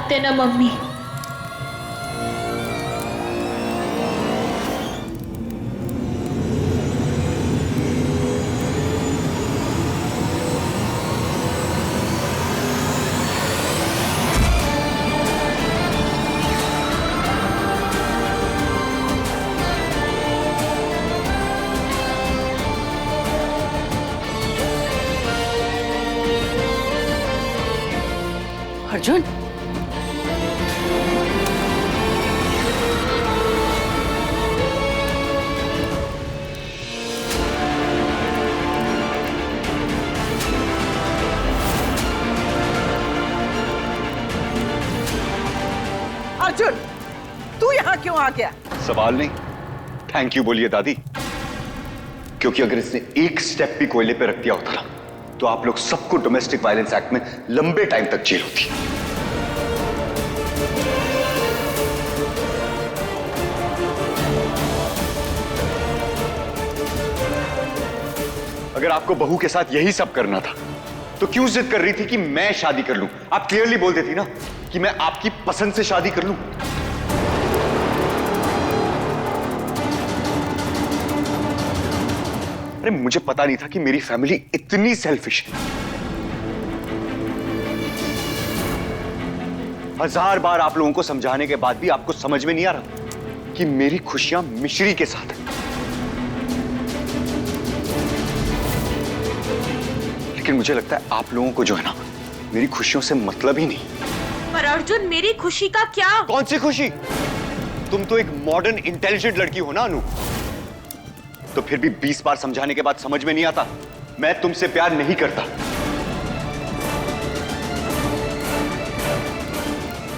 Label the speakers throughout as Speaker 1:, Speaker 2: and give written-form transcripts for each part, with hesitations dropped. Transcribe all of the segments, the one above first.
Speaker 1: रखते ना मम्मी।
Speaker 2: अर्जुन,
Speaker 3: अर्जुन, तू यहाँ क्यों आ गया?
Speaker 4: सवाल नहीं, थैंक यू बोलिए दादी। क्योंकि अगर इसने एक स्टेप भी कोयले पे रख दिया होता ना, तो आप लोग सबको डोमेस्टिक वायलेंस एक्ट में लंबे टाइम तक जेल होती। अगर आपको बहू के साथ यही सब करना था, तो क्यों जिद कर रही थी कि मैं शादी कर लूं? आप क्लियरली बोल देती ना कि मैं आपकी पसंद से शादी कर लूं। अरे मुझे पता नहीं था कि मेरी फैमिली इतनी सेल्फिश है। 1000 बार आप लोगों को समझाने के बाद भी आपको समझ में नहीं आ रहा कि मेरी खुशियां मिश्री के साथ है। लेकिन मुझे लगता है आप लोगों को जो है ना, मेरी खुशियों से मतलब ही नहीं।
Speaker 1: पर अर्जुन, मेरी खुशी का क्या?
Speaker 4: कौन सी खुशी? तुम तो एक मॉडर्न इंटेलिजेंट लड़की हो ना अनु। तो फिर भी 20 बार समझाने के बाद समझ में नहीं आता? मैं तुमसे प्यार नहीं करता।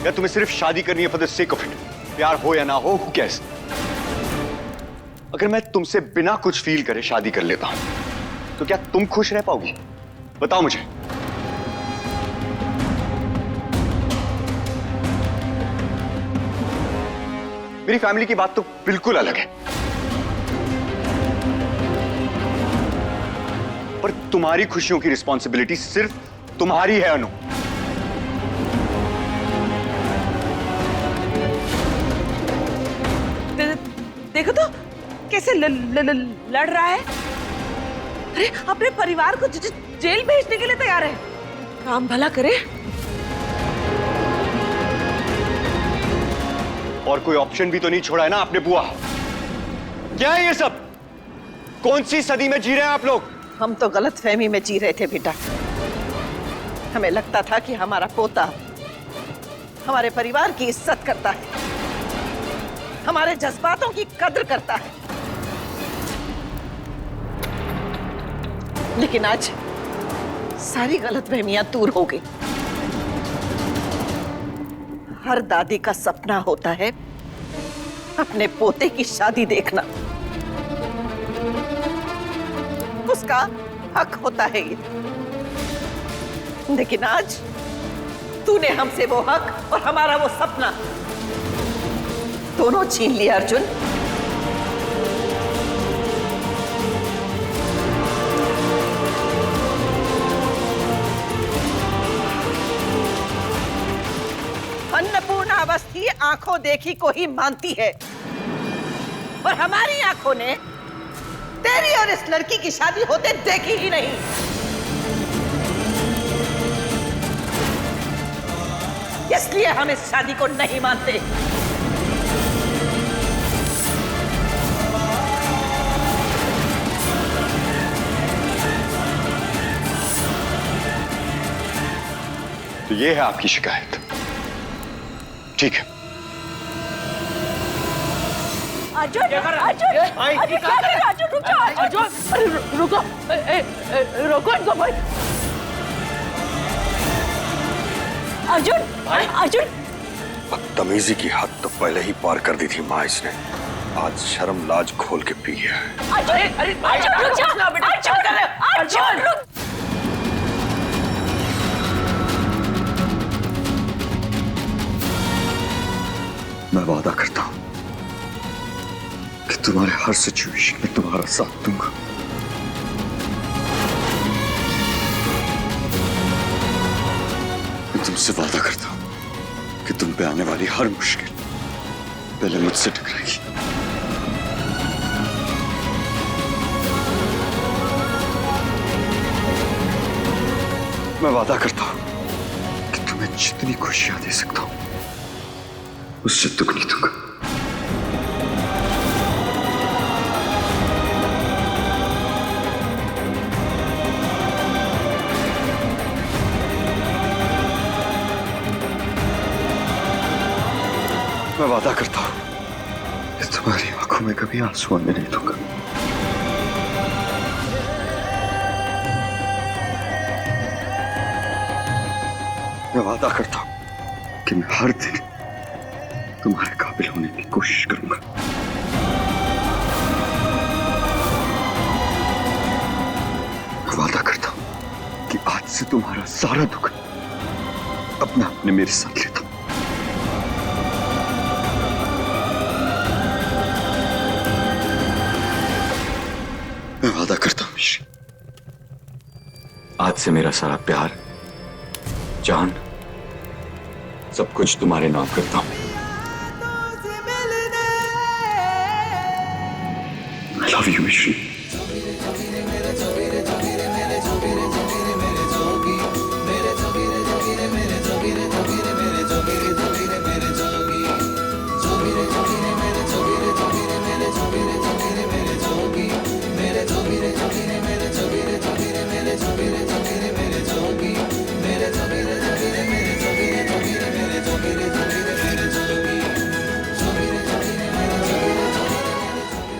Speaker 4: या तुम्हें सिर्फ शादी करनी है for the sake of it? प्यार हो या ना हो, हु कैर्स? अगर मैं तुमसे बिना कुछ फील करे शादी कर लेता हूं, तो क्या तुम खुश रह पाओगी? बताओ मुझे। मेरी फैमिली की बात तो बिल्कुल अलग है, पर तुम्हारी खुशियों की रिस्पॉन्सिबिलिटी सिर्फ तुम्हारी है अनु।
Speaker 3: देखो तो कैसे लड़ रहा है। अरे अपने परिवार को जेल भेजने के लिए तैयार है। राम भला करे।
Speaker 4: और कोई ऑप्शन भी तो नहीं छोड़ा है ना आपने बुआ? क्या है ये सब? कौन सी सदी में जी रहे हैं आप लोग?
Speaker 3: हम तो गलतफहमी में जी रहे थे बेटा। हमें लगता था कि हमारा पोता हमारे परिवार की इज्जत करता है, हमारे जज्बातों की कद्र करता है। लेकिन आज सारी गलतफहमियां दूर हो गई। हर दादी का सपना होता है अपने पोते की शादी देखना। उसका हक होता है ये। लेकिन आज तूने हमसे वो हक और हमारा वो सपना दोनों छीन लिया अर्जुन। अन्नपूर्णा अवस्थी आंखों देखी को ही मानती है, और हमारी आंखों ने तेरी और इस लड़की की शादी होते देखी ही नहीं। इसलिए हम इस शादी को नहीं मानते।
Speaker 4: तो ये है आपकी शिकायत? ठीक है।
Speaker 1: अर्जुन, अर्जुन, अर्जुन क्या कर रहे हो? अर्जुन रुक जाओ।
Speaker 3: अर्जुन रुको, रोको इनको भाई।
Speaker 1: अर्जुन, अर्जुन,
Speaker 5: बदतमीजी की हद तो पहले ही पार कर दी थी माँ इसने। आज शर्म लाज खोल के पी है।
Speaker 1: अर्जुन, अर्जुन रुक जाओ। अर्जुन रुक।
Speaker 4: मैं वादा करता हूं कि तुम्हारे हर सिचुएशन में तुम्हारा साथ दूंगा। मैं तुमसे वादा करता हूं
Speaker 5: तुम पे आने वाली हर मुश्किल पहले मुझसे टकराएगी। मैं वादा करता हूं कि तुम्हें जितनी खुशियां दे सकता हूं उससे दुगनी दूंगा। मैं वादा करता हूं कि तुम्हारी आंखों में कभी आंसू आने नहीं दूंगा। मैं वादा करता हूं कि मैं हर दिन तुम्हारे काबिल होने की कोशिश करूंगा। मैं वादा करता हूं कि आज से तुम्हारा सारा दुख अपना अपने मेरे साथ लेता हूं। मैं वादा करता हूं मिश्री, आज से मेरा सारा प्यार, जान, सब कुछ तुम्हारे नाम करता हूं। I love you, मिश्री।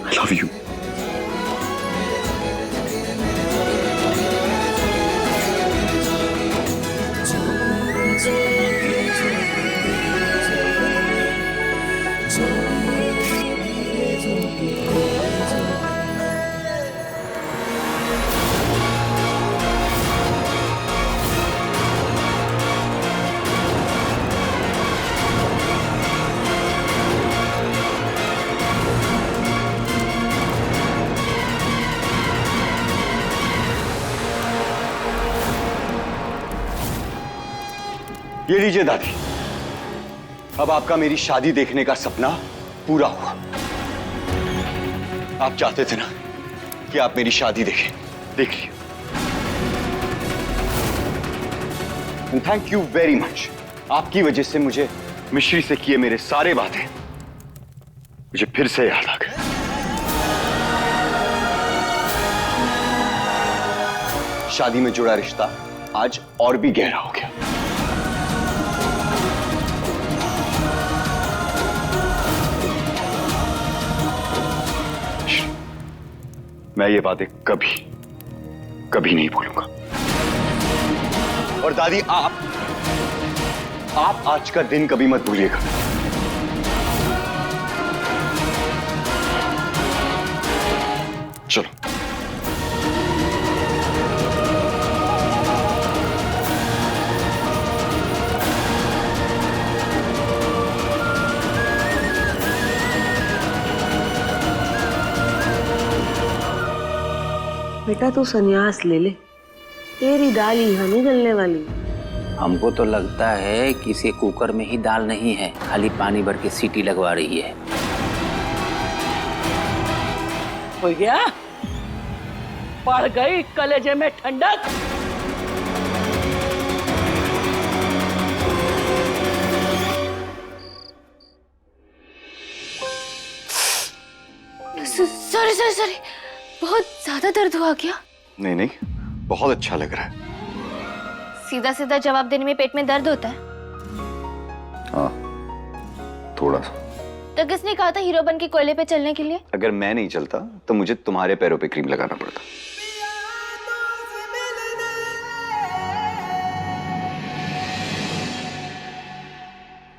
Speaker 5: I love you.
Speaker 4: ये लीजिए दादी, अब आपका मेरी शादी देखने का सपना पूरा हुआ। आप चाहते थे ना कि आप मेरी शादी देखें, देख लिया। Thank you very much. आपकी वजह से मुझे मिश्री से किए मेरे सारे वादे मुझे फिर से याद आ गए। शादी में जुड़ा रिश्ता आज और भी गहरा हो गया। मैं ये बातें कभी कभी नहीं भूलूंगा। और दादी, आप आज का दिन कभी मत भूलिएगा। चलो।
Speaker 1: बेटा तू संन्यास ले ले, तेरी दाल यहाँ नहीं गलने वाली।
Speaker 2: हमको तो लगता है किसी कुकर में ही दाल नहीं है, खाली पानी भर के सीटी लगवा रही है।
Speaker 1: हो गया, पड़ गई कलेजे में ठंडक।
Speaker 6: सॉरी सॉरी सॉरी, बहुत ज्यादा दर्द हुआ क्या?
Speaker 4: नहीं नहीं, बहुत अच्छा लग रहा है।
Speaker 6: सीधा सीधा जवाब देने में पेट में दर्द होता है?
Speaker 4: हाँ, थोड़ा सा।
Speaker 6: तो किसने कहा था हीरो बन के कोयले पे चलने के लिए?
Speaker 4: अगर मैं नहीं चलता तो मुझे तुम्हारे पैरों पे क्रीम लगाना पड़ता।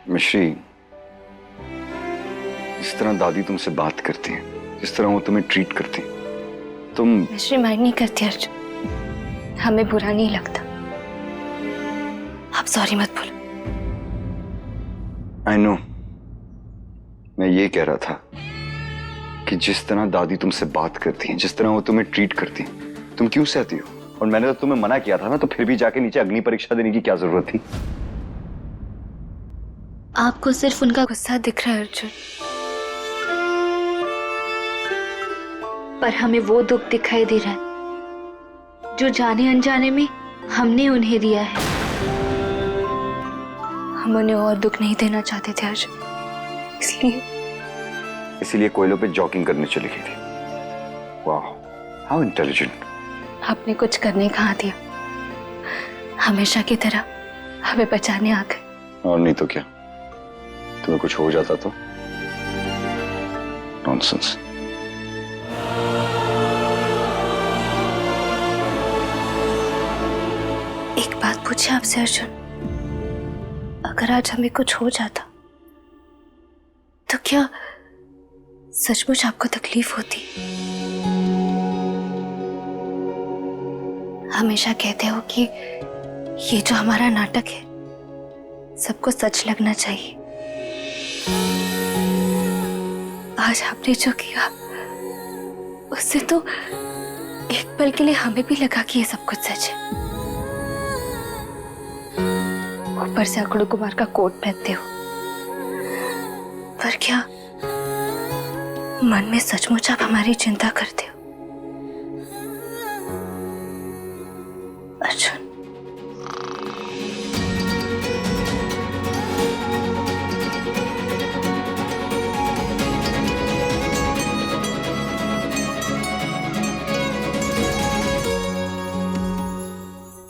Speaker 4: मिश्री, जिस तरह दादी तुमसे बात करती है, जिस तरह वो तुम्हें ट्रीट करती है, तुम।
Speaker 6: मिश्री माइंड नहीं करती अर्जुन, हमें बुरा नहीं लगता। आप सॉरी मत बोलो।
Speaker 4: आई नो, मैं ये कह रहा था कि जिस तरह दादी तुमसे बात करती है, जिस तरह वो तुम्हें ट्रीट करती है, तुम क्यों सहती हो? और मैंने तो तुम्हें मना किया था ना, तो फिर भी जाके नीचे अग्नि परीक्षा देने की क्या जरूरत थी?
Speaker 6: आपको सिर्फ उनका गुस्सा दिख रहा है अर्जुन, पर हमें वो दुख दिखाई दे रहा है जो जाने अनजाने में हमने उन्हें दिया है। हम उन्हें और दुख नहीं देना चाहते थे अर्जुन,
Speaker 5: इसीलिए कोयलों पे जॉगिंग करने चली गई थी। वाह, हाउ इंटेलिजेंट।
Speaker 6: आपने कुछ करने कहा दिया, हमेशा की तरह हमें बचाने आ गए।
Speaker 5: और नहीं तो क्या, तुम्हें कुछ हो जाता तो? नॉनसेंस।
Speaker 6: एक बात पूछे आपसे अर्जुन, अगर आज हमें कुछ हो जाता तो क्या सचमुच आपको तकलीफ होती? हमेशा कहते हो कि ये जो हमारा नाटक है सबको सच लगना चाहिए। आज आपने जो किया उससे तो एक पल के लिए हमें भी लगा कि ये सब कुछ सच है। ऊपर से अकड़ू कुमार का कोट पहनते हो, पर क्या मन में सचमुच आप हमारी चिंता करते हो अर्जुन?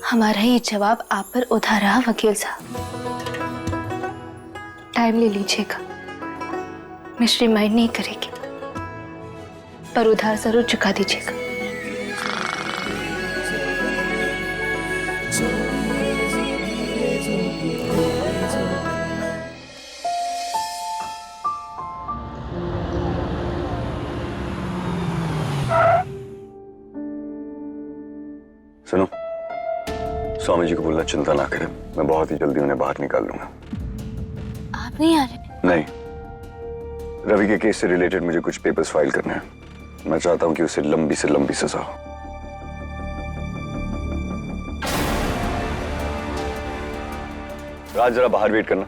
Speaker 6: हमारा ये जवाब आप पर उधार रहा वकील साहब, टाइम ले लीजिएगा। मिश्री माइंड नहीं करेगी, पर उधार जरूर चुका दीजिएगा।
Speaker 5: सुनो, स्वामी जी को बोलना चिंता ना करें, मैं बहुत ही जल्दी उन्हें बाहर निकाल लूंगा।
Speaker 6: आप नहीं आ रहे?
Speaker 5: नहीं, रवि के केस से रिलेटेड मुझे कुछ पेपर्स फाइल करने हैं। मैं चाहता हूं कि उसे लंबी से लंबी सजा हो। राज, जरा बाहर वेट करना।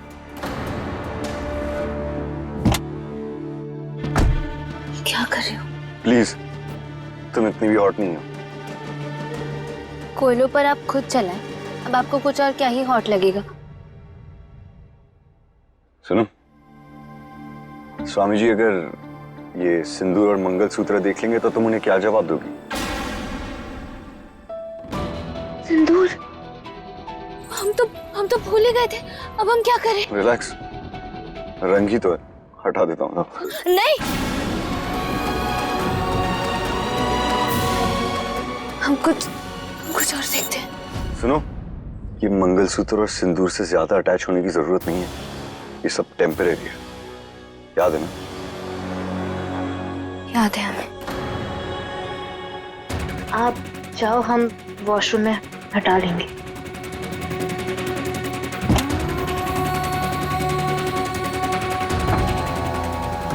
Speaker 6: क्या कर रहे हो?
Speaker 5: प्लीज, तुम इतनी भी हॉट नहीं हो।
Speaker 6: कोयलों पर आप खुद चलाएं, अब आपको कुछ और क्या ही हॉट लगेगा।
Speaker 5: सुनो, स्वामी जी अगर ये सिंदूर और मंगलसूत्र देख लेंगे तो तुम उन्हें क्या जवाब दोगी?
Speaker 6: सिंदूर? हम तो भूल ही गए थे, अब हम क्या करें?
Speaker 5: रिलैक्स, रंग ही तो है, हटा देता हूँ।
Speaker 6: नहीं, हम कुछ और देखते हैं।
Speaker 5: सुनो, ये मंगलसूत्र और सिंदूर से ज्यादा अटैच होने की जरूरत नहीं है, ये सब टेम्परेरी है, याद है ना?
Speaker 6: याद है हमें। आप जाओ, हम वॉशरूम में हटा लेंगे।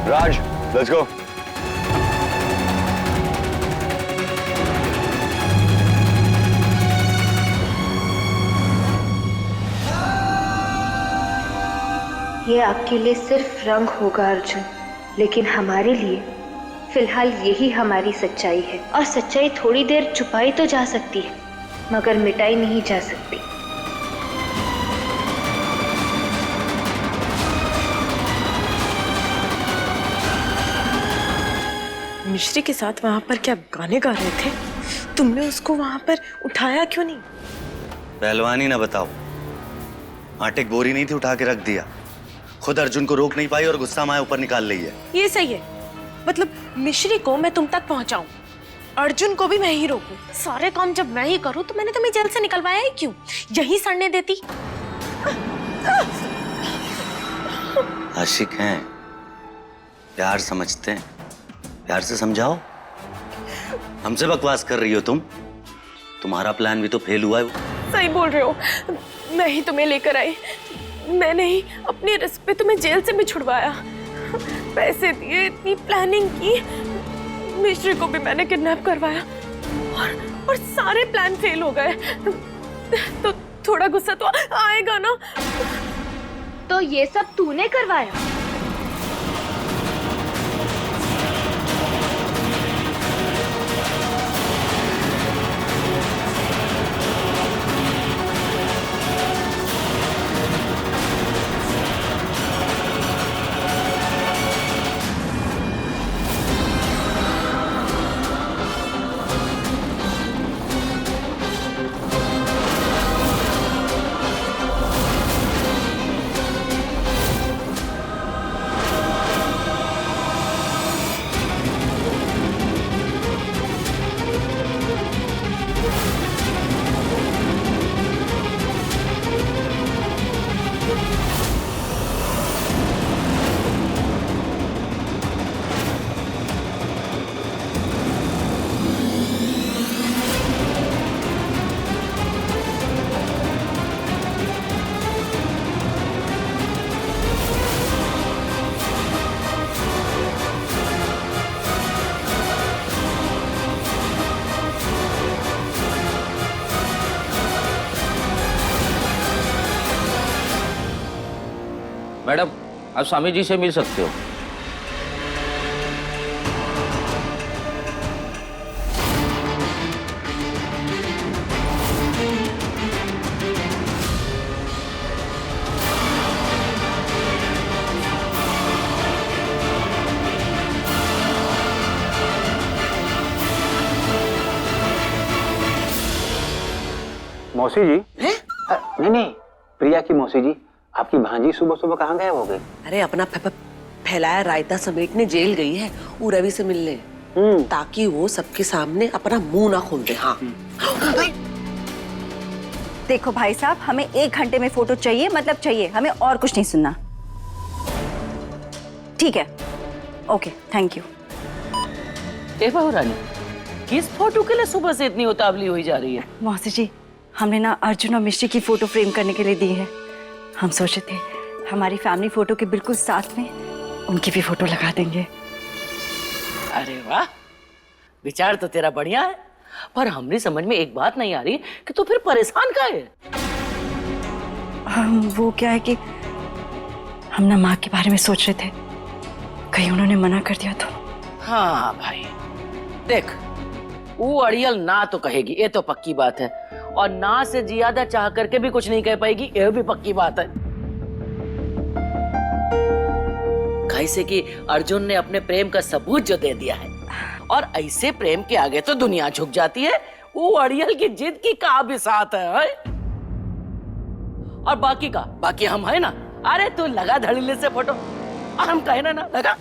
Speaker 5: राज, लेट्स गो।
Speaker 6: ये आपके लिए सिर्फ रंग होगा अर्जुन, लेकिन हमारे लिए फिलहाल यही हमारी सच्चाई है। और सच्चाई थोड़ी देर छुपाई तो जा सकती है, मगर मिटाई नहीं जा सकती।
Speaker 1: मिश्री के साथ वहां पर क्या गाने गा रहे थे? तुमने उसको वहां पर उठाया क्यों नहीं?
Speaker 7: पहलवानी ना बताओ, आटे की बोरी नहीं थी, उठा के रख दिया। खुद अर्जुन को रोक नहीं पाई और गुस्सा माए ऊपर निकाल ली है। ये
Speaker 1: सही है, मतलब मिश्री को मैं तुम तक पहुंचाऊं, अर्जुन को भी मैं ही रोकूं। सारे काम जब मैं ही करूं तो मैंने तुम्हें जेल से निकलवाया ही क्यों? यही सड़ने देती।
Speaker 7: आशिक हैं, प्यार समझते हैं, प्यार से समझाओ। हमसे बकवास कर रही हो तुम? तुम्हारा प्लान भी तो फेल हुआ है।
Speaker 1: सही बोल रहे हो, मैं ही तुम्हें लेकर आई, मैंने ही अपने रिस्क पे तुम्हें जेल से भी छुड़वाया, पैसे दिए, इतनी प्लानिंग की, मिश्री को भी मैंने किडनैप करवाया और सारे प्लान फेल हो गए। तो थोड़ा गुस्सा तो आएगा ना?
Speaker 6: तो ये सब तूने करवाया?
Speaker 2: मैडम, आप स्वामी जी से मिल सकते हो। मौसी जी? नहीं नहीं, प्रिया की मौसी जी। आपकी भांजी सुबह सुबह कहाँ गए हो गए?
Speaker 8: अरे अपना फैलाया रायता समेटने जेल गई है वो रवि से मिलने, ताकि वो सबके सामने अपना मुंह ना खोल दे। हाँ
Speaker 9: देखो भाई साहब, हमें 1 घंटे में फोटो चाहिए, मतलब चाहिए, हमें और कुछ नहीं सुनना। ठीक है, ओके, थैंक यू।
Speaker 10: ए बहुरानी, किस फोटो के लिए सुबह से इतनी उतावली हुई जा रही है?
Speaker 9: मौसी जी, हमने ना अर्जुन और मिश्री की फोटो फ्रेम करने के लिए दी है। हम सोचे थे हमारी फैमिली फोटो के बिल्कुल साथ में उनकी भी फोटो लगा देंगे।
Speaker 10: अरे वाह, विचार तो तेरा बढ़िया है, पर हमने समझ में एक बात नहीं आ रही कि तू फिर परेशान का है?
Speaker 9: वो क्या है कि हम ना माँ के बारे में सोच रहे थे, कहीं उन्होंने मना कर दिया तो।
Speaker 10: हाँ भाई देख, वो अड़ियल ना तो कहेगी, ये तो पक्की बात है, और ना से ज्यादा चाह करके भी कुछ नहीं कह पाएगी, ये भी पक्की बात है। कैसे कि अर्जुन ने अपने प्रेम का सबूत जो दे दिया है, और ऐसे प्रेम के आगे तो दुनिया झुक जाती है। वो अड़ियल की जिद की का भी साथ है? और बाकी हम है ना। अरे तू लगा धड़ल्ले से फोटो, और हम कहे ना लगा।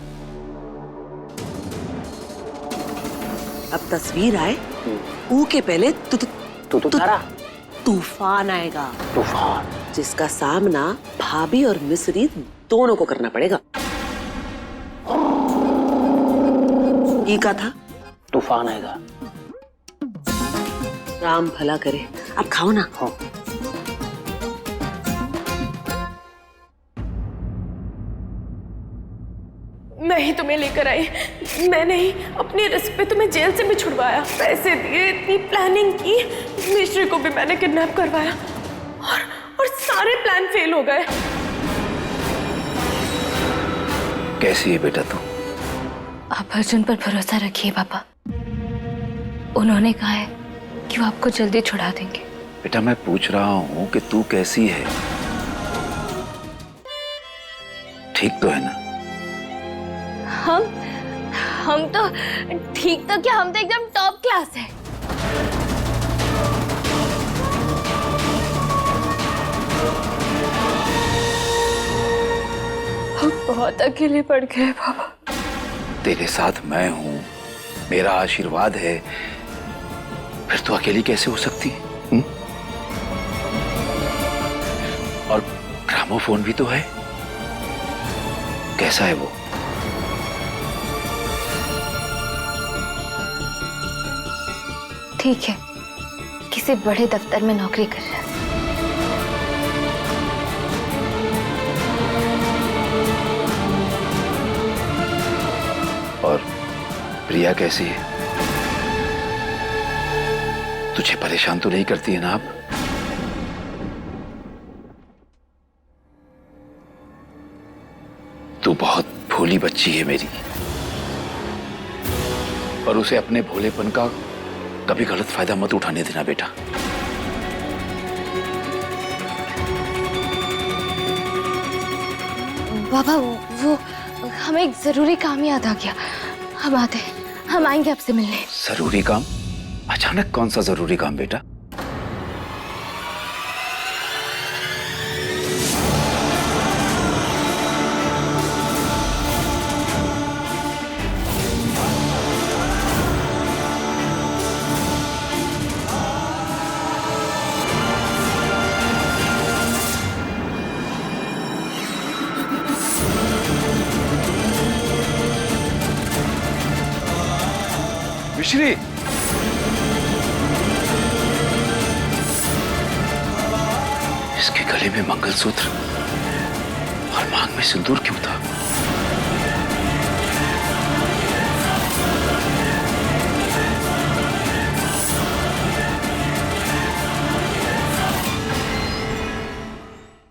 Speaker 8: अब तस्वीर आए, ऊ के पहले तूफान आएगा।
Speaker 2: तूफान?
Speaker 8: जिसका सामना भाभी और मिश्री दोनों को करना पड़ेगा। ये क्या था?
Speaker 2: तूफान आएगा।
Speaker 8: राम भला करे, अब खाओ ना।
Speaker 2: हाँ।
Speaker 1: मैं ही तुम्हें लेकर आई, मैंने ही अपने रिस्क पे तुम्हें जेल से भी छुड़वाया, पैसे दिए, इतनी प्लानिंग की, मिश्री को भी मैंने किडनैप करवाया, और सारे प्लान फेल हो गए।
Speaker 2: कैसी है बेटा तू?
Speaker 6: आप अर्जुन पर भरोसा रखिए पापा, उन्होंने कहा है कि वो आपको जल्दी छुड़ा देंगे।
Speaker 2: बेटा मैं पूछ रहा हूँ कि तू कैसी है, ठीक तो है ना?
Speaker 6: हम तो ठीक तो क्या, हम तो एकदम टॉप क्लास है। हम बहुत अकेले पड़ गए पापा।
Speaker 2: तेरे साथ मैं हूँ, मेरा आशीर्वाद है, फिर तू अकेली कैसे हो सकती है? और ग्रामोफोन भी तो है, कैसा है वो?
Speaker 6: ठीक है, किसी बड़े दफ्तर में नौकरी कर रहा है।
Speaker 2: और प्रिया कैसी है? तुझे परेशान तो नहीं करती है ना अब? भोली बच्ची है मेरी, और उसे अपने भोलेपन का कभी गलत फायदा मत उठाने देना बेटा।
Speaker 6: बाबा वो हमें एक जरूरी काम याद आ गया, हम आते हैं, हम आएंगे आपसे मिलने।
Speaker 2: जरूरी काम? अचानक कौन सा जरूरी काम बेटा? मिश्री, इसके गले में मंगलसूत्र और मांग में सिंदूर क्यों था?